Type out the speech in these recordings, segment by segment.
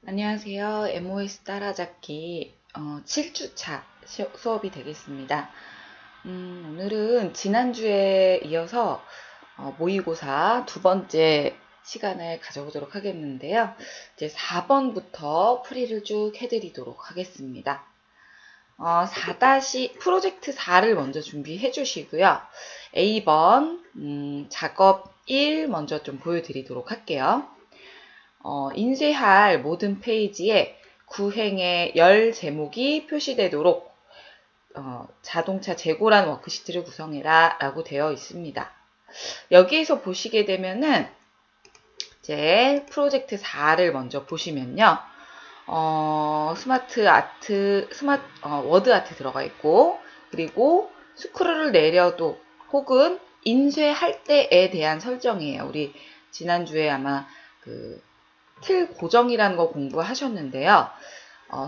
안녕하세요. MOS 따라잡기 7주차 수업이 되겠습니다. 오늘은 지난주에 이어서 모의고사 두 번째 시간을 가져보도록 하겠는데요. 이제 4번부터 풀이를 쭉 해드리도록 하겠습니다. 프로젝트 4를 먼저 준비해 주시고요. A번 작업 1 먼저 좀 보여드리도록 할게요. 인쇄할 모든 페이지에 구행의 열 제목이 표시되도록 자동차 재고란 워크시트를 구성해라 라고 되어 있습니다. 여기에서 보시게 되면은 이제 프로젝트 4를 먼저 보시면요. 워드 아트 들어가 있고, 그리고 스크롤을 내려도 혹은 인쇄할 때에 대한 설정이에요. 우리 지난주에 아마 틀 고정이라는 거 공부하셨는데요.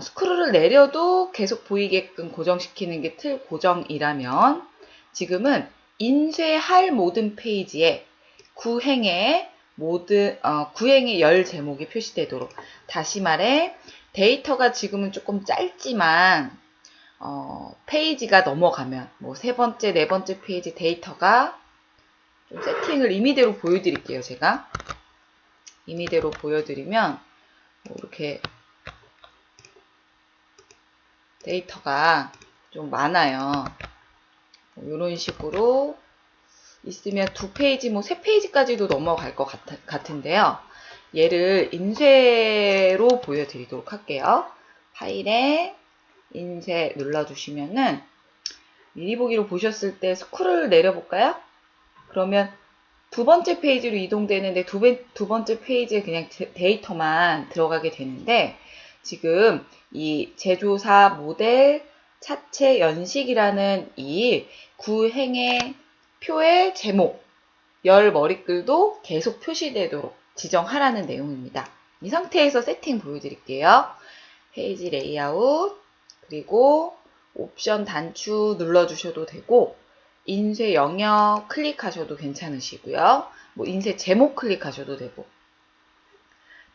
스크롤을 내려도 계속 보이게끔 고정시키는 게 틀 고정이라면 지금은 인쇄할 모든 페이지에 구행의 열 제목이 표시되도록, 다시 말해 데이터가 지금은 조금 짧지만 페이지가 넘어가면 세 번째, 네 번째 페이지 데이터가 좀 세팅을 임의대로 보여드릴게요. 제가 임의대로 보여드리면 이렇게 데이터가 좀 많아요. 이런 식으로 있으면 두 페이지, 세 페이지까지도 넘어갈 것 같은데요. 얘를 인쇄로 보여드리도록 할게요. 파일에 인쇄 눌러주시면은 미리 보기로 보셨을 때 스크롤을 내려볼까요? 그러면 두 번째 페이지로 이동되는데 두 번째 페이지에 그냥 데이터만 들어가게 되는데, 지금 이 제조사 모델 차체 연식이라는 이 구행의 표의 제목, 열 머리글도 계속 표시되도록 지정하라는 내용입니다. 이 상태에서 세팅 보여드릴게요. 페이지 레이아웃, 그리고 옵션 단추 눌러주셔도 되고, 인쇄 영역 클릭하셔도 괜찮으시고요. 인쇄 제목 클릭하셔도 되고,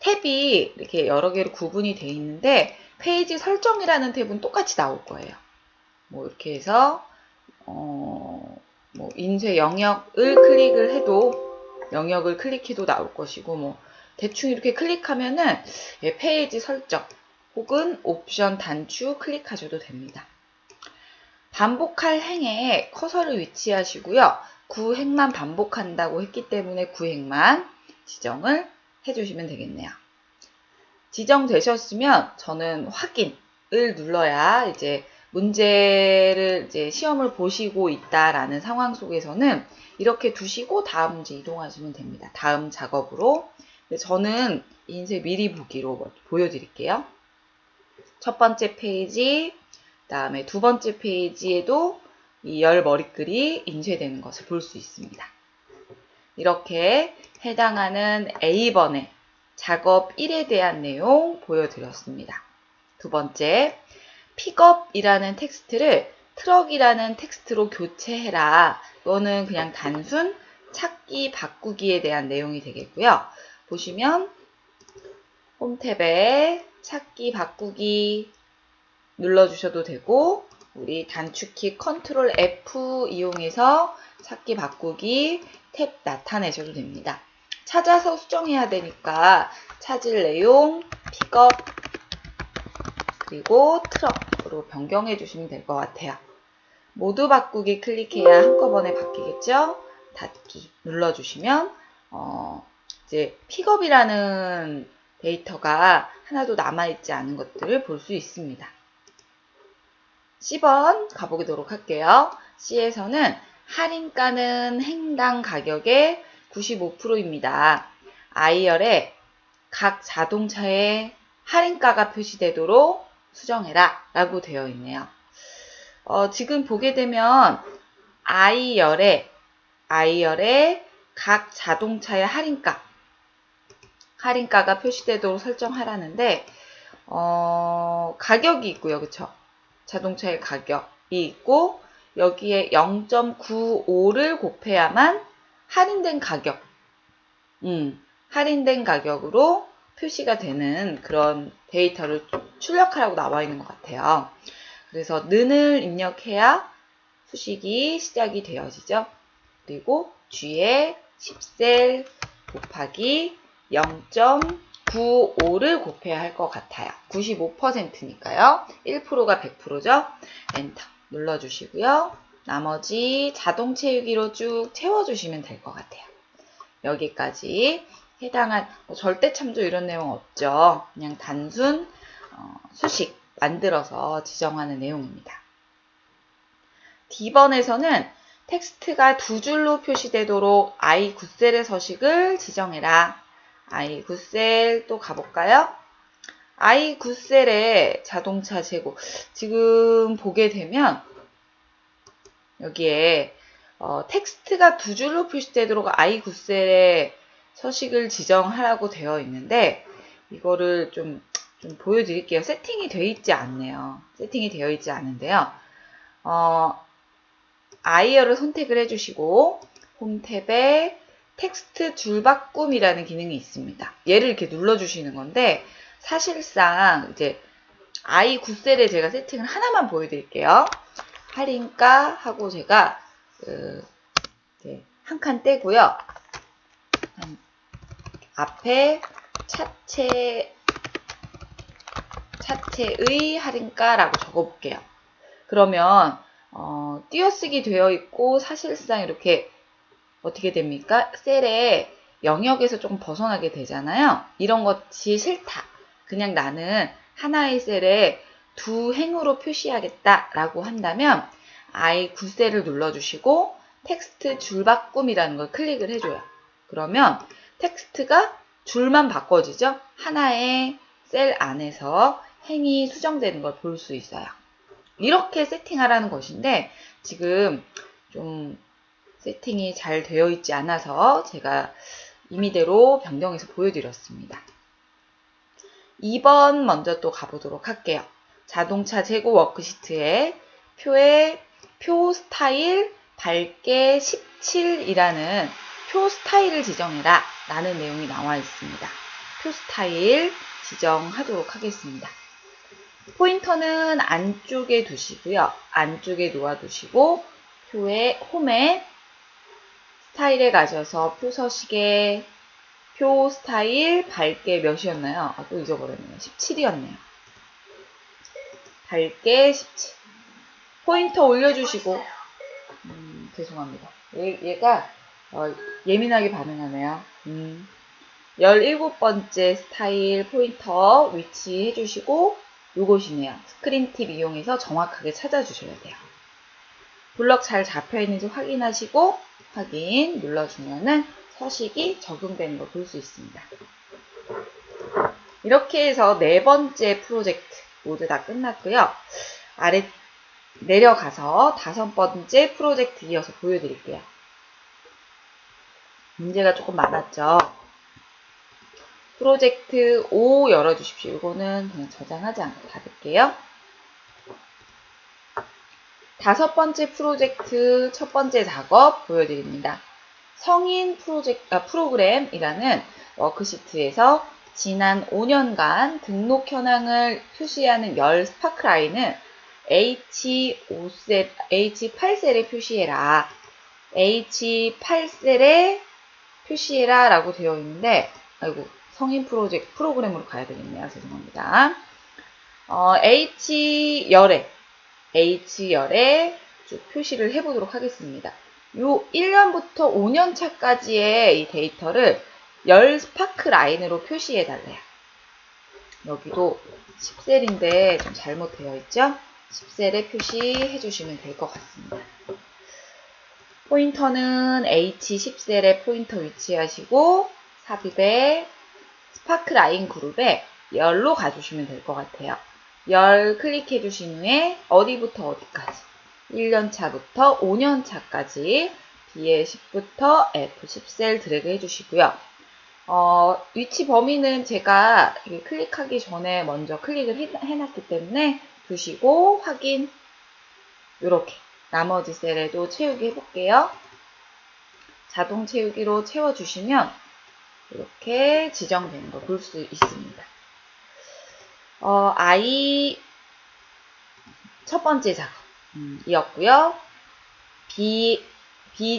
탭이 이렇게 여러 개로 구분이 되어 있는데 페이지 설정이라는 탭은 똑같이 나올 거예요. 이렇게 해서 인쇄 영역을 클릭해도 나올 것이고, 대충 이렇게 클릭하면은 페이지 설정 혹은 옵션 단추 클릭하셔도 됩니다. 반복할 행에 커서를 위치하시고요. 구행만 반복한다고 했기 때문에 구행만 지정을 해주시면 되겠네요. 지정되셨으면 저는 확인을 눌러야 이제 문제를 시험을 보시고 있다라는 상황 속에서는 이렇게 두시고 다음 문제 이동하시면 됩니다. 다음 작업으로. 저는 인쇄 미리 보기로 보여드릴게요. 첫 번째 페이지, 그다음에 두 번째 페이지에도 이 열 머리글이 인쇄되는 것을 볼 수 있습니다. 이렇게 해당하는 A번의 작업 1에 대한 내용 보여드렸습니다. 두 번째, 픽업이라는 텍스트를 트럭이라는 텍스트로 교체해라. 이거는 그냥 단순 찾기 바꾸기에 대한 내용이 되겠고요. 보시면 홈 탭에 찾기 바꾸기 눌러주셔도 되고, 우리 단축키 컨트롤 F 이용해서 찾기 바꾸기 탭 나타내셔도 됩니다. 찾아서 수정해야 되니까 찾을 내용, 픽업, 그리고 트럭으로 변경해 주시면 될 것 같아요. 모두 바꾸기 클릭해야 한꺼번에 바뀌겠죠? 닫기 눌러주시면 이제 픽업이라는 데이터가 하나도 남아있지 않은 것들을 볼 수 있습니다. C번 가보도록 할게요. C에서는 할인가는 행당 가격의 95%입니다. I열에 각 자동차의 할인가가 표시되도록 수정해라 라고 되어 있네요. 지금 보게 되면 I열에 각 자동차의 할인가가 표시되도록 설정하라는데, 가격이 있고요. 그쵸? 자동차의 가격이 있고, 여기에 0.95를 곱해야만 할인된 가격으로 표시가 되는 그런 데이터를 출력하라고 나와 있는 것 같아요. 그래서 는을 입력해야 수식이 시작이 되어지죠. 그리고 뒤에 10셀 곱하기 0.95를 곱해야 할 것 같아요. 95%니까요. 1%가 100%죠. 엔터 눌러주시고요. 나머지 자동 채우기로 쭉 채워주시면 될 것 같아요. 여기까지 해당한 절대 참조 이런 내용 없죠. 그냥 단순 수식 만들어서 지정하는 내용입니다. D번에서는 텍스트가 두 줄로 표시되도록 I9셀의 서식을 지정해라. I9셀 또 가볼까요? I9셀의 자동차 재고. 지금 보게 되면 여기에 텍스트가 두 줄로 표시되도록 I9셀의 서식을 지정하라고 되어 있는데 이거를 좀 보여드릴게요. 세팅이 되어 있지 않네요. 세팅이 되어 있지 않은데요. 아이어를 선택을 해주시고 홈 탭에 텍스트 줄바꿈이라는 기능이 있습니다. 얘를 이렇게 눌러주시는 건데 사실상 이제 I9셀에 제가 세팅을 하나만 보여드릴게요. 할인가 하고 제가 한 칸 떼고요. 앞에 차체의 할인가라고 적어볼게요. 그러면 띄어쓰기 되어 있고 사실상 이렇게 어떻게 됩니까? 셀의 영역에서 조금 벗어나게 되잖아요. 이런 것이 싫다. 그냥 나는 하나의 셀에 두 행으로 표시하겠다라고 한다면 I9셀을 눌러주시고 텍스트 줄바꿈이라는 걸 클릭을 해줘요. 그러면 텍스트가 줄만 바꿔지죠? 하나의 셀 안에서 행이 수정되는 걸 볼 수 있어요. 이렇게 세팅하라는 것인데 지금 좀 세팅이 잘 되어 있지 않아서 제가 임의대로 변경해서 보여드렸습니다. 2번 먼저 또 가보도록 할게요. 자동차 재고 워크시트에 표 스타일 밝게 17이라는 표 스타일을 지정해라 라는 내용이 나와 있습니다. 표 스타일 지정하도록 하겠습니다. 포인터는 안쪽에 두시고요. 안쪽에 놓아두시고 표의 홈에 스타일에 가셔서 표 서식에 표 스타일 밝게 몇이었나요? 또 잊어버렸네요. 17이었네요. 밝게 17. 포인터 올려주시고 죄송합니다. 얘가 예민하게 반응하네요. 17번째 스타일 포인터 위치해 주시고 요것이네요. 스크린 팁 이용해서 정확하게 찾아주셔야 돼요. 블럭 잘 잡혀있는지 확인하시고 확인 눌러주면은 서식이 적용되는 걸 볼 수 있습니다. 이렇게 해서 4번째 프로젝트 모두 다 끝났고요. 아래 내려가서 5번째 프로젝트 이어서 보여드릴게요. 문제가 조금 많았죠. 프로젝트 5 열어주십시오. 이거는 그냥 저장하지 않고 닫을게요. 5번째 프로젝트 첫 번째 작업 보여드립니다. 성인 프로그램이라는 워크시트에서 지난 5년간 등록 현황을 표시하는 열 스파크라인은 H8셀에 표시해라. H8셀에 표시해라 라고 되어 있는데 아이고 성인 프로그램으로 가야 되겠네요. 죄송합니다. H열에 쭉 표시를 해보도록 하겠습니다. 요 1년부터 5년 차까지의 이 데이터를 열 스파크 라인으로 표시해 달래요. 여기도 10셀인데 좀 잘못되어 있죠? 10셀에 표시해 주시면 될 것 같습니다. 포인터는 H10셀에 포인터 위치하시고 삽입에 스파크 라인 그룹에 열로 가주시면 될 것 같아요. 열 클릭해 주신 후에 어디부터 어디까지 1년차부터 5년차까지 B10부터 F10셀 드래그 해주시고요. 위치 범위는 제가 클릭하기 전에 먼저 클릭을 해놨기 때문에 두시고 확인 이렇게 나머지 셀에도 채우기 해볼게요. 자동 채우기로 채워주시면 이렇게 지정되는 걸 볼 수 있습니다. I 첫 번째 작업 이었고요. B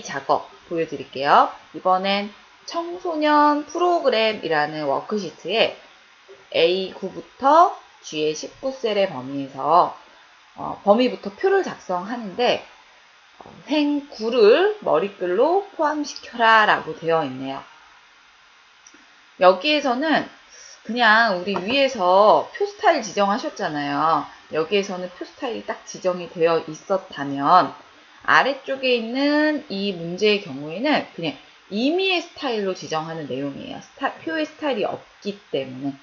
작업 보여드릴게요. 이번엔 청소년 프로그램이라는 워크시트에 A9부터 G의 19셀의 범위에서 범위부터 표를 작성하는데 횡 9를 머리글로 포함시켜라 라고 되어 있네요. 여기에서는 그냥 우리 위에서 표 스타일 지정하셨잖아요. 여기에서는 표 스타일이 딱 지정이 되어 있었다면 아래쪽에 있는 이 문제의 경우에는 그냥 임의의 스타일로 지정하는 내용이에요. 표의 스타일이 없기 때문에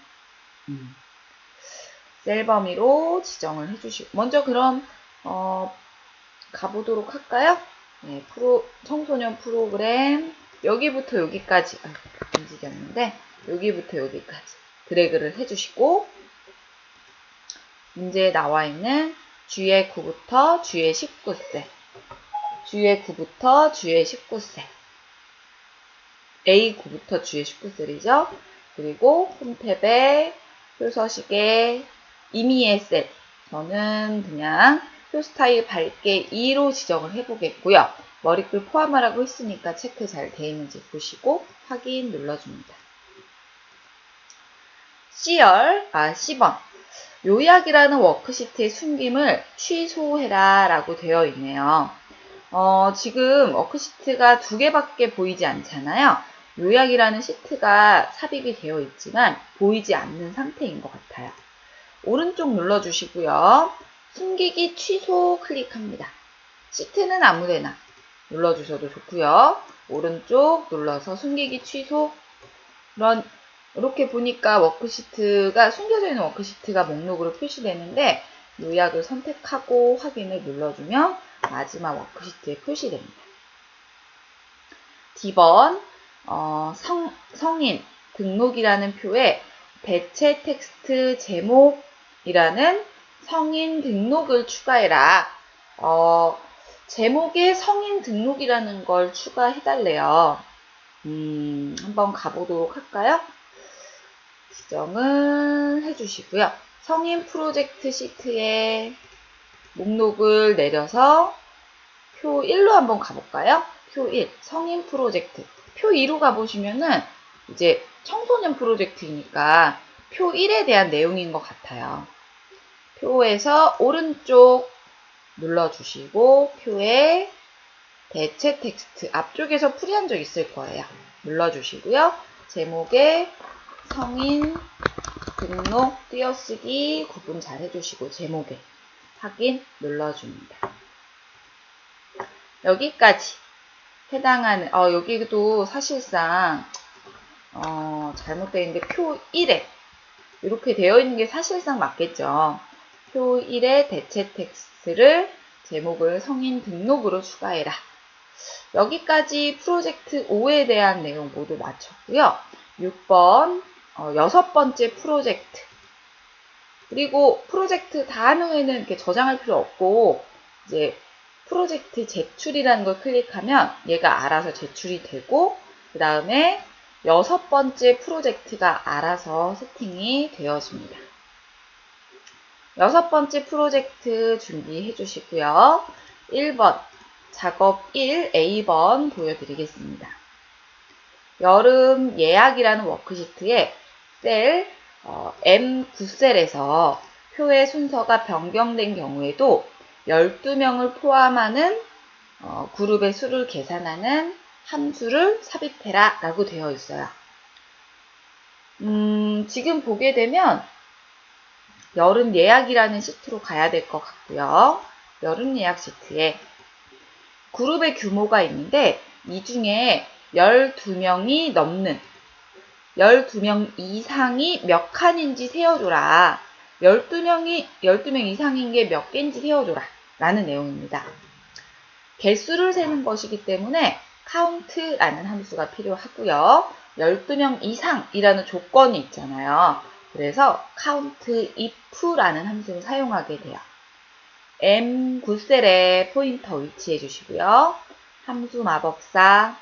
셀 범위로 지정을 해주시고 먼저 그럼 가보도록 할까요? 네, 청소년 프로그램 여기부터 여기까지 움직였는데 여기부터 여기까지 드래그를 해주시고 문제에 나와 있는 G의 9부터 G의 19셀 G의 9부터 G의 19셀 A9부터 G의 19셀이죠. 그리고 홈탭에 표서식에 임의의 셀 저는 그냥 표 스타일 밝게 2로 지정을 해보겠고요. 머리글 포함하라고 했으니까 체크 잘 되어 있는지 보시고 확인 눌러줍니다. C번 요약이라는 워크시트의 숨김을 취소해라 라고 되어 있네요. 지금 워크시트가 2개밖에 보이지 않잖아요. 요약이라는 시트가 삽입이 되어 있지만 보이지 않는 상태인 것 같아요. 오른쪽 눌러주시고요. 숨기기 취소 클릭합니다. 시트는 아무데나 눌러주셔도 좋고요. 오른쪽 눌러서 숨기기 취소 이렇게 보니까 워크시트가 숨겨져 있는 워크시트가 목록으로 표시되는데 요약을 선택하고 확인을 눌러주면 마지막 워크시트에 표시됩니다. D번 성인 등록이라는 표에 대체 텍스트 제목이라는 성인 등록을 추가해라. 제목에 성인 등록이라는 걸 추가해달래요. 한번 가보도록 할까요? 지정을 해주시고요. 성인 프로젝트 시트에 목록을 내려서 표 1로 한번 가볼까요? 표 1, 성인 프로젝트. 표 2로 가보시면은 이제 청소년 프로젝트이니까 표 1에 대한 내용인 것 같아요. 표에서 오른쪽 눌러주시고 표에 대체 텍스트 앞쪽에서 풀이한 적 있을 거예요. 눌러주시고요. 제목에 성인 등록 띄어쓰기 구분 잘 해주시고 제목에 확인 눌러줍니다. 여기까지 해당하는 여기도 사실상 잘못되어 있는데 표 1에 이렇게 되어 있는 게 사실상 맞겠죠. 표 1에 대체 텍스트를 제목을 성인 등록으로 추가해라. 여기까지 프로젝트 5에 대한 내용 모두 마쳤고요. 6번 6번째 프로젝트 그리고 프로젝트 다 한 후에는 이렇게 저장할 필요 없고 이제 프로젝트 제출이라는 걸 클릭하면 얘가 알아서 제출이 되고 그 다음에 6번째 프로젝트가 알아서 세팅이 되어집니다. 6번째 프로젝트 준비해 주시고요. 1번 작업 1 A번 보여드리겠습니다. 여름 예약이라는 워크시트에 셀 M9셀에서 표의 순서가 변경된 경우에도 12명을 포함하는 그룹의 수를 계산하는 함수를 삽입해라 라고 되어 있어요. 지금 보게 되면 여름 예약이라는 시트로 가야 될 것 같고요. 여름 예약 시트에 그룹의 규모가 있는데 이 중에 12명이 넘는 12명 이상이 몇 칸인지 세어줘라. 12명 이상인 게 몇 개인지 세어줘라. 라는 내용입니다. 개수를 세는 것이기 때문에 count라는 함수가 필요하고요. 12명 이상이라는 조건이 있잖아요. 그래서 countIf라는 함수를 사용하게 돼요. M9셀에 포인터 위치해 주시고요. 함수 마법사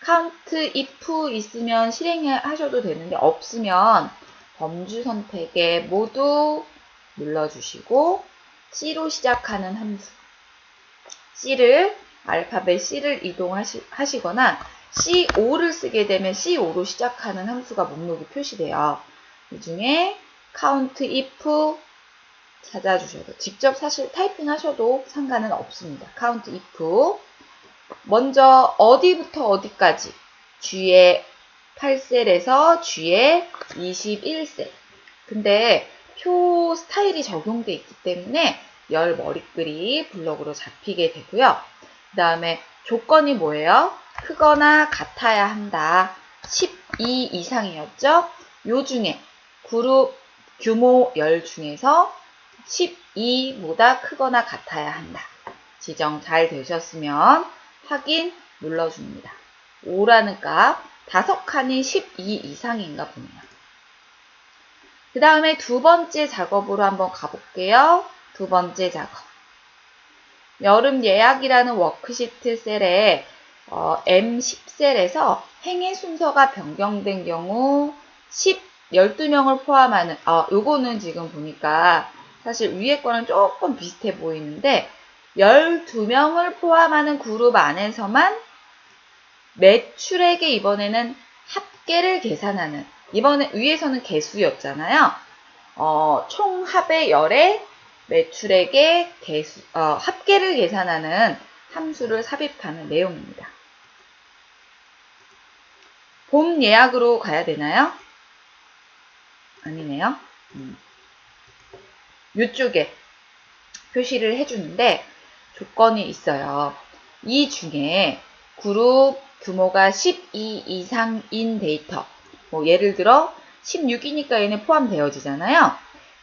count if 있으면 실행하셔도 되는데 없으면 범주 선택에 모두 눌러주시고 C로 시작하는 함수 C를 알파벳 C를 이동하시거나 C5를 쓰게 되면 C5로 시작하는 함수가 목록이 표시돼요. 이 중에 count if 찾아주셔도 직접 사실 타이핑 하셔도 상관은 없습니다. count if 먼저 어디부터 어디까지 G의 8셀에서 G의 21셀 근데 표 스타일이 적용돼 있기 때문에 열 머리글이 블럭으로 잡히게 되고요. 그 다음에 조건이 뭐예요? 크거나 같아야 한다. 12 이상이었죠? 요 중에 그룹 규모 열 중에서 12보다 크거나 같아야 한다. 지정 잘 되셨으면 확인 눌러줍니다. 5라는 값 5칸이 12 이상인가 보네요. 그 다음에 두 번째 작업으로 한번 가볼게요. 두 번째 작업. 여름 예약이라는 워크시트 셀에 M10셀에서 행의 순서가 변경된 경우 12명을 포함하는 요거는 지금 보니까 사실 위에 거는 조금 비슷해 보이는데 12명을 포함하는 그룹 안에서만 매출액의 이번에는 합계를 계산하는 이번에 위에서는 개수였잖아요. 총합의 열에 매출액의 합계를 계산하는 함수를 삽입하는 내용입니다. 봄 예약으로 가야 되나요? 아니네요. 이쪽에 표시를 해주는데 조건이 있어요. 이 중에 그룹 규모가 12 이상인 데이터 뭐 예를 들어 16이니까 얘네 포함되어지잖아요.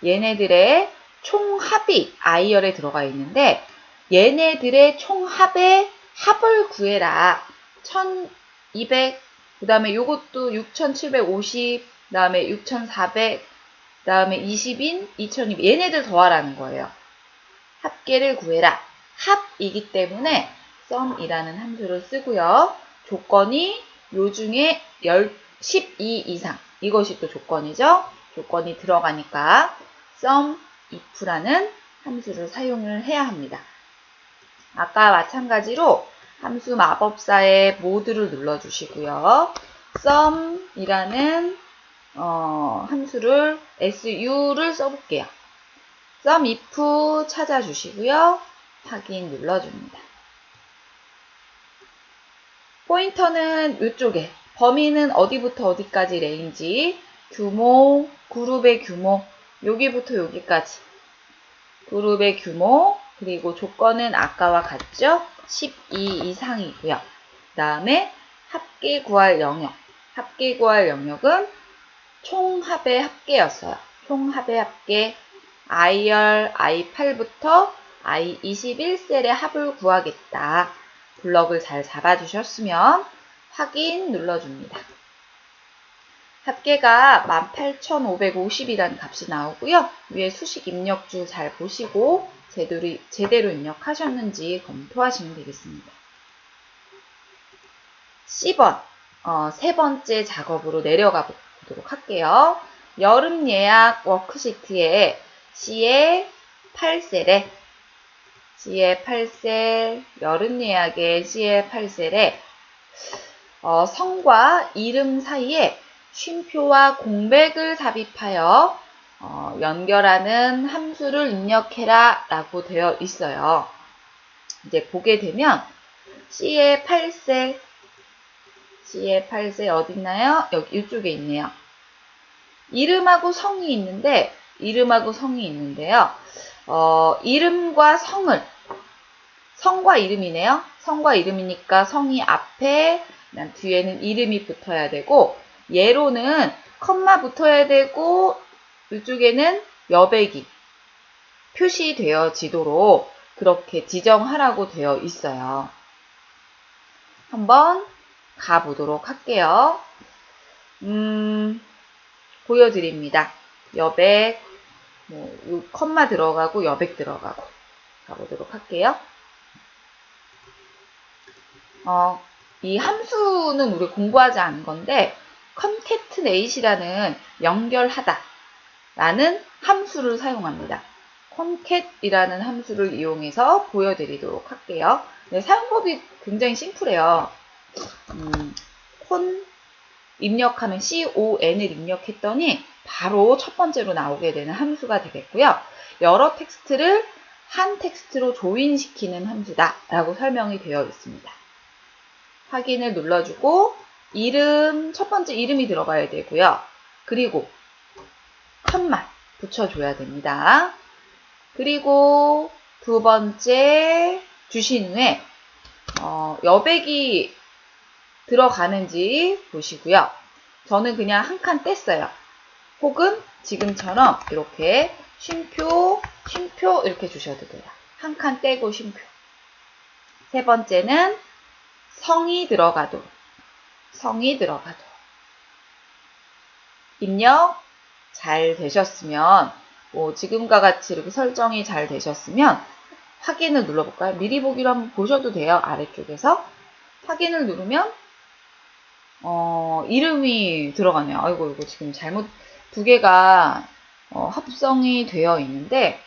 얘네들의 총합이 I열에 들어가 있는데 얘네들의 총합의 합을 구해라. 1200, 그 다음에 요것도 6750, 그 다음에 6400, 그 다음에 20인, 2200 얘네들 더하라는 거예요. 합계를 구해라. 합이기 때문에 sum이라는 함수를 쓰고요. 조건이 요 중에 12 이상 이것이 또 조건이죠. 조건이 들어가니까 sum if라는 함수를 사용을 해야 합니다. 아까 마찬가지로 함수 마법사의 모드를 눌러주시고요. sum이라는 함수를 su를 써볼게요. sum if 찾아주시고요. 확인 눌러줍니다. 포인터는 이쪽에 범위는 어디부터 어디까지 레인지 규모, 그룹의 규모 여기부터 여기까지 그룹의 규모 그리고 조건은 아까와 같죠? 12 이상이고요. 그 다음에 합계 구할 영역 합계 구할 영역은 총합의 합계였어요. 총합의 합계 I열 I8부터 I21셀의 합을 구하겠다. 블럭을 잘 잡아주셨으면 확인 눌러줍니다. 합계가 18,550이라는 값이 나오고요. 위에 수식 입력줄 잘 보시고 제대로 입력하셨는지 검토하시면 되겠습니다. C번, 세 번째 작업으로 내려가 보도록 할게요. 여름 예약 워크시트에 C의 8셀에 여름 예약의 C의 8셀에 성과 이름 사이에 쉼표와 공백을 삽입하여 연결하는 함수를 입력해라 라고 되어 있어요. 이제 보게 되면 C의 8셀 어디 있나요? 여기 이쪽에 있네요. 이름하고 성이 있는데요. 이름과 성과 이름이네요. 성과 이름이니까 성이 앞에, 뒤에는 이름이 붙어야 되고, 예로는 컴마 붙어야 되고, 이쪽에는 여백이 표시되어지도록 그렇게 지정하라고 되어 있어요. 한번 가보도록 할게요. 보여드립니다. 여백, 컴마 들어가고 여백 들어가고 가보도록 할게요. 이 함수는 우리 공부하지 않은 건데 concatenate이라는 연결하다 라는 함수를 사용합니다. concat이라는 함수를 이용해서 보여드리도록 할게요. 네, 사용법이 굉장히 심플해요. con 입력하면 con을 입력했더니 바로 첫 번째로 나오게 되는 함수가 되겠고요. 여러 텍스트를 한 텍스트로 조인시키는 함수다 라고 설명이 되어 있습니다. 확인을 눌러주고 이름, 첫 번째 이름이 들어가야 되고요. 그리고 컴마 붙여줘야 됩니다. 그리고 두 번째 주신 후에 여백이 들어가는지 보시고요. 저는 그냥 한 칸 뗐어요. 혹은 지금처럼 이렇게 쉼표 이렇게 주셔도 돼요. 한 칸 떼고 쉼표. 세 번째는 성이 들어가도록. 입력 잘 되셨으면 지금과 같이 이렇게 설정이 잘 되셨으면 확인을 눌러볼까요? 미리 보기로 한번 보셔도 돼요. 아래쪽에서 확인을 누르면 이름이 들어가네요. 아이고 이거 지금 잘못 두 개가 합성이 되어 있는데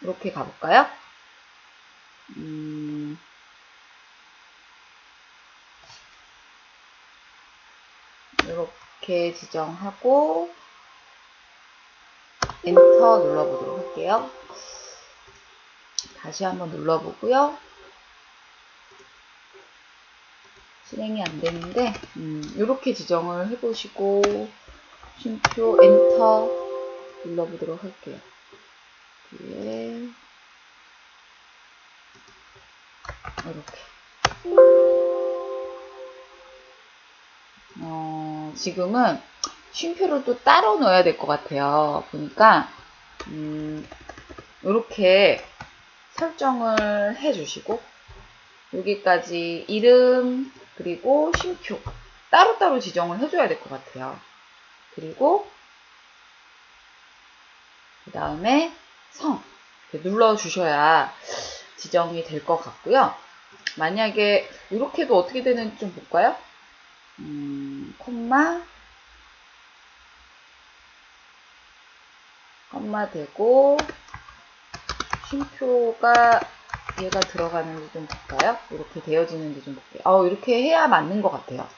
이렇게 가볼까요? 이렇게 지정하고 엔터 눌러보도록 할게요. 다시 한번 눌러보고요. 실행이 안 되는데 이렇게 지정을 해보시고 쉼표 엔터 눌러보도록 할게요. 뒤에 이렇게 지금은 쉼표를 또 따로 넣어야 될 것 같아요. 보니까 이렇게 설정을 해주시고 여기까지 이름 그리고 쉼표 따로따로 지정을 해줘야 될 것 같아요. 그리고 그 다음에 성 이렇게 눌러주셔야 지정이 될 것 같고요. 만약에 이렇게도 어떻게 되는지 좀 볼까요? 콤마 되고 쉼표가 얘가 들어가는지 좀 볼까요? 이렇게 되어지는지 좀 볼게요. 이렇게 해야 맞는 것 같아요.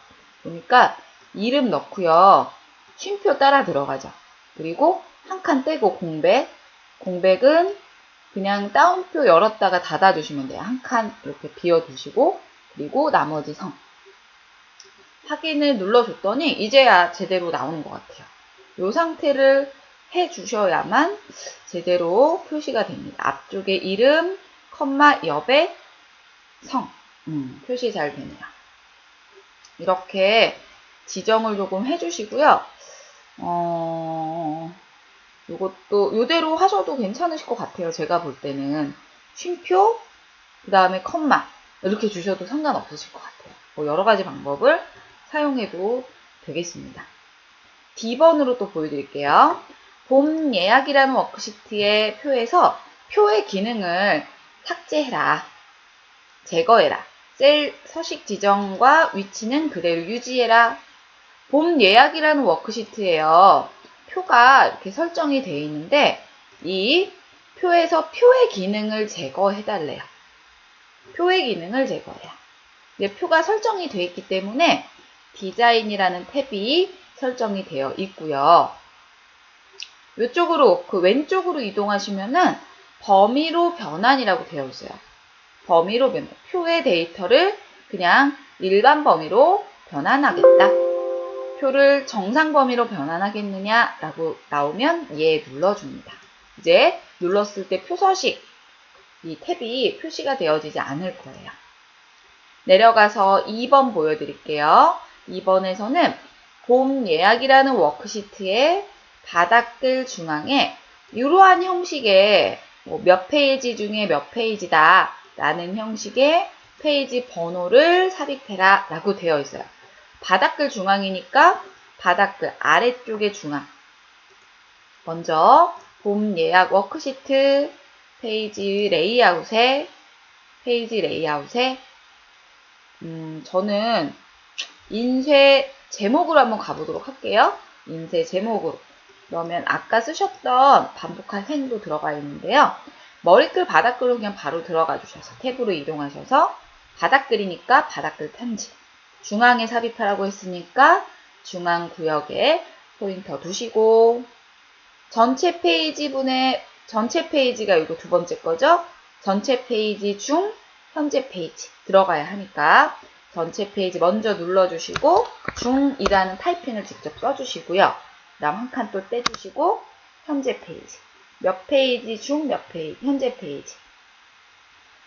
보니까 이름 넣고요. 쉼표 따라 들어가죠. 그리고 한 칸 떼고 공백은 그냥 따옴표 열었다가 닫아주시면 돼요. 한 칸 이렇게 비워두시고 그리고 나머지 성 확인을 눌러줬더니 이제야 제대로 나오는 것 같아요. 이 상태를 해주셔야만 제대로 표시가 됩니다. 앞쪽에 이름, 컴마, 여백, 성 표시 잘 되네요. 이렇게 지정을 조금 해주시고요. 이것도 이대로 하셔도 괜찮으실 것 같아요. 제가 볼 때는 쉼표, 그 다음에 컴마 이렇게 주셔도 상관없으실 것 같아요. 여러 가지 방법을 사용해도 되겠습니다. D번으로 또 보여드릴게요. 봄 예약이라는 워크시트의 표에서 표의 기능을 삭제해라, 제거해라, 셀 서식 지정과 위치는 그대로 유지해라. 봄 예약이라는 워크시트예요. 표가 이렇게 설정이 되어 있는데 이 표에서 표의 기능을 제거해달래요. 표의 기능을 제거해요. 네, 표가 설정이 되어 있기 때문에 디자인이라는 탭이 설정이 되어 있고요. 이쪽으로 왼쪽으로 이동하시면은 범위로 변환이라고 되어 있어요. 범위로 변환. 표의 데이터를 그냥 일반 범위로 변환하겠다. 표를 정상 범위로 변환하겠느냐라고 나오면 예 눌러줍니다. 이제 눌렀을 때 표서식 이 탭이 표시가 되어지지 않을 거예요. 내려가서 2번 보여드릴게요. 2번에서는 봄 예약이라는 워크시트의 바닥글 중앙에 이러한 형식의 몇 페이지 중에 몇 페이지다 라는 형식의 페이지 번호를 삽입해라 라고 되어 있어요. 바닥글 중앙이니까 바닥글 아래쪽의 중앙. 먼저 봄 예약 워크시트 페이지 레이아웃에 저는 인쇄 제목으로 한번 가보도록 할게요. 인쇄 제목으로. 그러면 아까 쓰셨던 반복할 행도 들어가 있는데요. 머리글, 바닥글로 그냥 바로 들어가 주셔서 탭으로 이동하셔서 바닥글이니까 바닥글 편집. 중앙에 삽입하라고 했으니까 중앙 구역에 포인터 두시고 전체 페이지가 이거 두 번째 거죠. 전체 페이지 중 현재 페이지 들어가야 하니까 전체 페이지 먼저 눌러주시고 중이라는 타이핑을 직접 써주시고요. 그다음 한 칸 또 떼주시고 현재 페이지 몇 페이지 중 몇 페이지 현재 페이지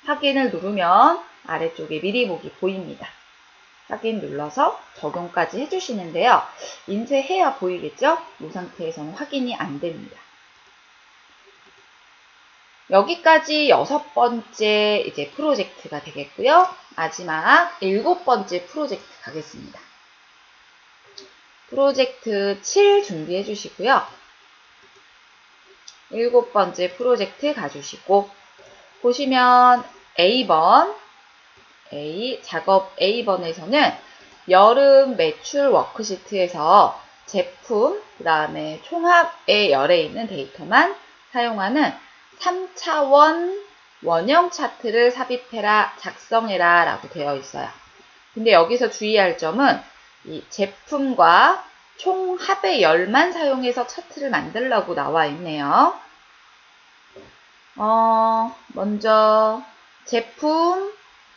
확인을 누르면 아래쪽에 미리 보기 보입니다. 확인 눌러서 적용까지 해주시는데요. 인쇄해야 보이겠죠? 이 상태에서는 확인이 안 됩니다. 여기까지 6번째 이제 프로젝트가 되겠고요. 마지막 7번째 프로젝트 가겠습니다. 프로젝트 7 준비해 주시고요. 7번째 프로젝트 가주시고 보시면 A번 작업 A번에서는 여름 매출 워크시트에서 제품, 그 다음에 총합의 열에 있는 데이터만 사용하는 3차원 원형 차트를 삽입해라, 작성해라 라고 되어 있어요. 근데 여기서 주의할 점은 이 제품과 총합의 열만 사용해서 차트를 만들라고 나와 있네요. 먼저 제품,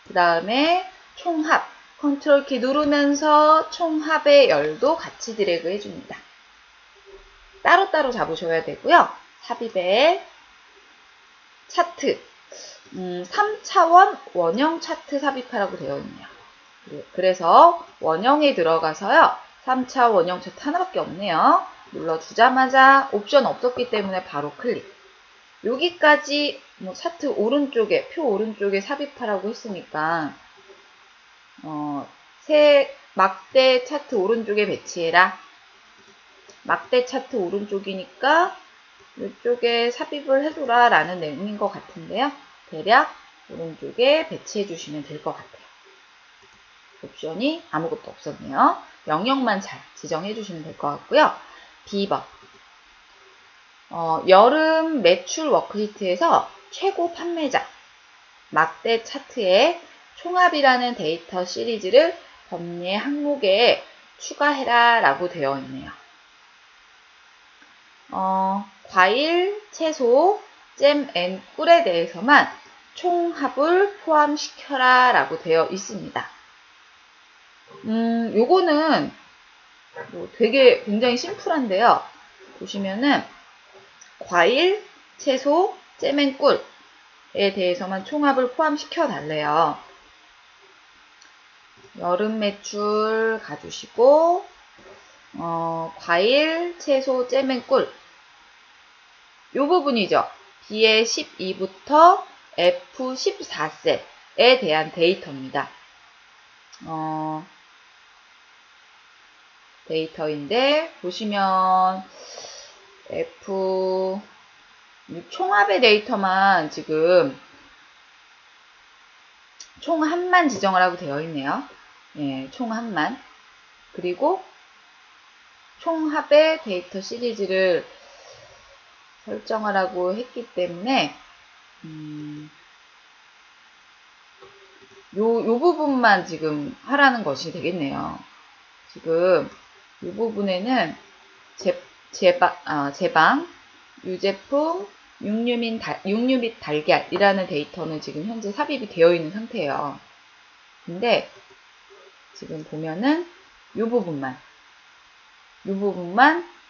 그 다음에 총합, 컨트롤 키 누르면서 총합의 열도 같이 드래그 해줍니다. 따로따로 잡으셔야 되고요. 삽입에 차트, 3차원 원형 차트 삽입하라고 되어 있네요. 그래서 원형에 들어가서요. 3차 원형 차트 하나밖에 없네요. 눌러주자마자 옵션 없었기 때문에 바로 클릭. 여기까지 차트 오른쪽에, 표 오른쪽에 삽입하라고 했으니까 막대 차트 오른쪽에 배치해라. 막대 차트 오른쪽이니까 이쪽에 삽입을 해줘라 라는 내용인 것 같은데요. 대략 오른쪽에 배치해 주시면 될 것 같아요. 옵션이 아무것도 없었네요. 영역만 잘 지정해 주시면 될 것 같고요. B번 여름 매출 워크시트에서 최고 판매자 막대 차트에 총합이라는 데이터 시리즈를 범례 항목에 추가해라 라고 되어 있네요. 과일, 채소, 잼 앤 꿀에 대해서만 총합을 포함시켜라 라고 되어 있습니다. 요거는 되게 굉장히 심플한데요. 보시면은 과일, 채소, 잼 앤 꿀에 대해서만 총합을 포함시켜 달래요. 여름 매출 가주시고 과일, 채소, 잼 앤 꿀 요 부분이죠. B의 12부터 F14셀에 대한 데이터입니다. 데이터인데 보시면 총합의 데이터만 지금 총합만 지정을 하고 되어 있네요. 예, 총합만. 그리고 총합의 데이터 시리즈를 설정하라고 했기 때문에 요 부분만 지금 하라는 것이 되겠네요. 지금 이 부분에는 제방, 유제품, 육류 및 달걀이라는 데이터는 지금 현재 삽입이 되어 있는 상태예요. 근데 지금 보면은 이 부분만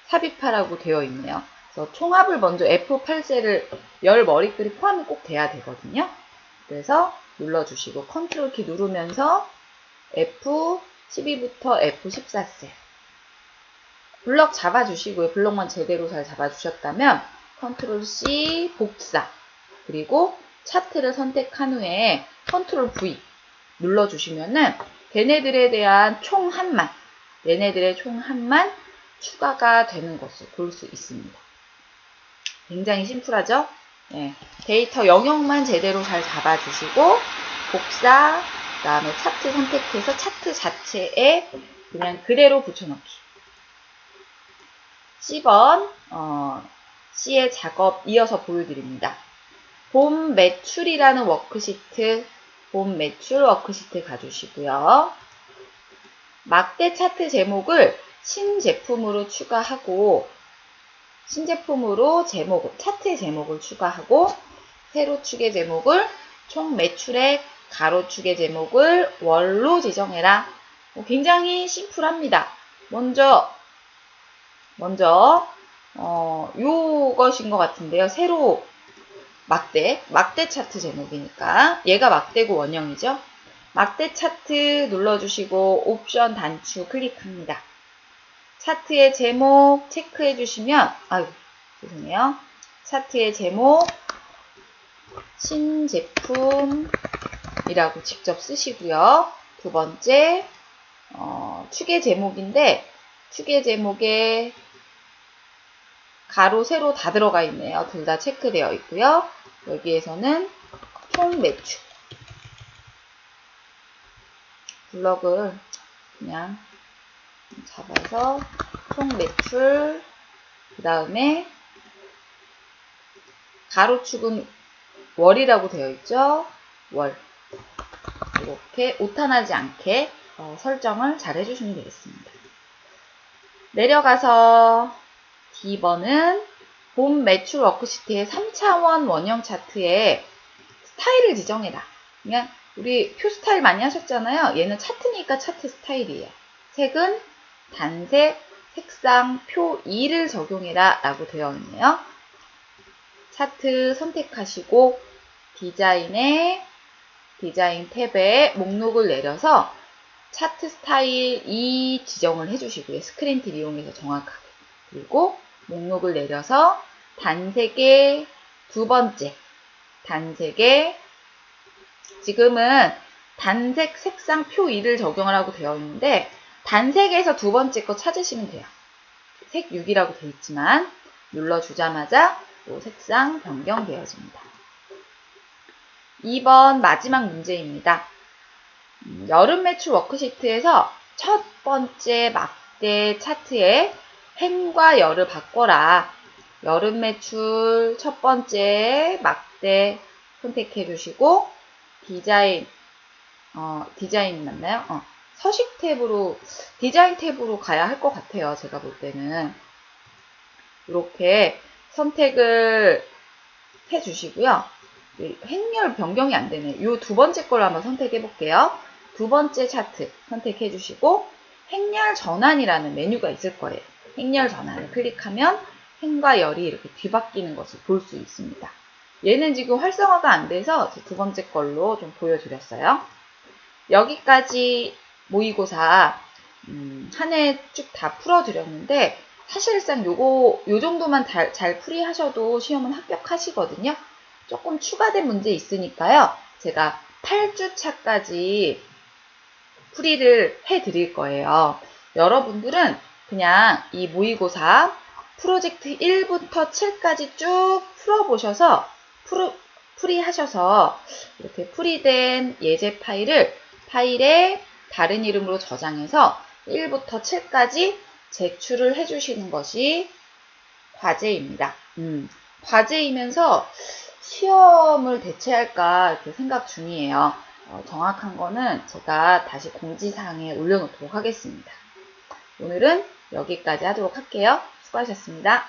삽입하라고 되어 있네요. 그래서 총합을 먼저 F8셀을 열 머리글이 포함이 꼭 돼야 되거든요. 그래서 눌러주시고 컨트롤 키 누르면서 F12부터 F14셀 블럭 잡아주시고요. 블럭만 제대로 잘 잡아주셨다면 컨트롤 C 복사 그리고 차트를 선택한 후에 컨트롤 V 눌러주시면은 얘네들에 대한 얘네들의 총합만 추가가 되는 것을 볼 수 있습니다. 굉장히 심플하죠? 네, 데이터 영역만 제대로 잘 잡아주시고 복사 그 다음에 차트 선택해서 차트 자체에 그냥 그대로 붙여넣기. C번 C의 작업 이어서 보여드립니다. 봄 매출이라는 워크시트, 봄 매출 워크시트 가주시고요. 막대 차트 제목을 신제품으로 추가하고 신제품으로 차트의 제목을 추가하고 세로축의 제목을 총 매출액 가로축의 제목을 월로 지정해라. 굉장히 심플합니다. 먼저 요것인 것 같은데요. 세로 막대 차트 제목이니까 얘가 막대고 원형이죠. 막대 차트 눌러주시고 옵션 단추 클릭합니다. 차트의 제목 체크해 주시면 죄송해요. 차트의 제목 신제품이라고 직접 쓰시고요. 두 번째 축의 제목인데 축의 제목에 가로, 세로 다 들어가 있네요. 둘 다 체크되어 있고요. 여기에서는 총 매출. 블럭을 그냥 잡아서 총 매출, 그 다음에 가로축은 월이라고 되어 있죠. 월. 이렇게 오타나지 않게 설정을 잘 해주시면 되겠습니다. 내려가서 D번은 봄 매출 워크시트의 3차원 원형 차트에 스타일을 지정해라. 그냥 우리 표 스타일 많이 하셨잖아요. 얘는 차트니까 차트 스타일이에요. 색은 단색, 색상, 표 2를 적용해라 라고 되어 있네요. 차트 선택하시고 디자인 탭에 목록을 내려서 차트 스타일 2 지정을 해주시고요. 스크린 팁 이용해서 정확하게. 그리고 목록을 내려서 단색의 두 번째, 단색의 지금은 단색 색상 표 2를 적용을 하고 되어 있는데 단색에서 두 번째 거 찾으시면 돼요. 색 6이라고 되어 있지만 눌러주자마자 또 색상 변경되어집니다. 2번 마지막 문제입니다. 여름 매출 워크시트에서 첫 번째 막대 차트에 행과 열을 바꿔라. 여름 매출 첫 번째 막대 선택해 주시고 디자인 맞나요? 서식 탭으로 디자인 탭으로 가야 할 것 같아요. 제가 볼 때는 이렇게 선택을 해 주시고요. 행렬 변경이 안 되네. 이 두 번째 걸 한번 선택해 볼게요. 두 번째 차트 선택해 주시고 행렬 전환이라는 메뉴가 있을 거예요. 행렬 전환을 클릭하면 행과 열이 이렇게 뒤바뀌는 것을 볼 수 있습니다. 얘는 지금 활성화가 안 돼서 두 번째 걸로 좀 보여드렸어요. 여기까지 모의고사 한 해 쭉 다 풀어드렸는데 사실상 요 정도만 잘 풀이하셔도 시험은 합격하시거든요. 조금 추가된 문제 있으니까요. 제가 8주차까지 풀이를 해드릴 거예요. 여러분들은 그냥 이 모의고사 프로젝트 1부터 7까지 쭉 풀어보셔서 풀이하셔서 이렇게 풀이된 예제 파일에 다른 이름으로 저장해서 1부터 7까지 제출을 해주시는 것이 과제입니다. 과제이면서 시험을 대체할까 이렇게 생각 중이에요. 정확한 거는 제가 다시 공지사항에 올려놓도록 하겠습니다. 오늘은 여기까지 하도록 할게요. 수고하셨습니다.